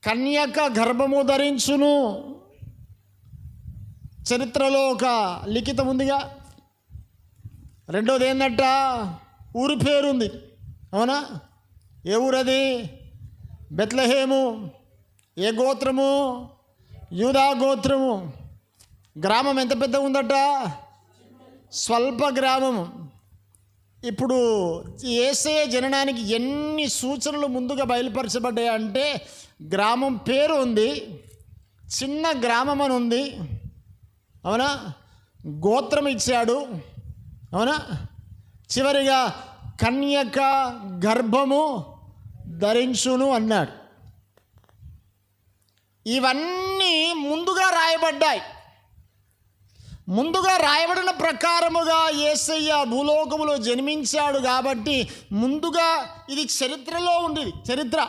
కన్యక గర్భము ధరించును. చరిత్రలో ఒక లిఖితం ఉందిగా. రెండోది ఏంటంట, ఊరి పేరుంది. అవునా? ఏ ఊరది? బెత్లెహేము. ఏ గోత్రము? యూదా గోత్రము. గ్రామం ఎంత పెద్దగా ఉందట? స్వల్ప గ్రామము. ఇప్పుడు యేసయ్య జననానికి ఎన్ని సూచనలు ముందుగా బయలుపరచబడ్డాయి అంటే, గ్రామం పేరు ఉంది, చిన్న గ్రామం అని ఉంది. అవునా? గోత్రం ఇచ్చాడు. అవునా? చివరిగా కన్యక గర్భము ధరించును అన్నాడు. ఇవన్నీ ముందుగా రాయబడ్డాయి. ముందుగా రాయబడిన ప్రకారముగా యేసయ్య భూలోకములో జన్మించాడు కాబట్టి ముందుగా ఇది చరిత్రలో ఉంది. చరిత్ర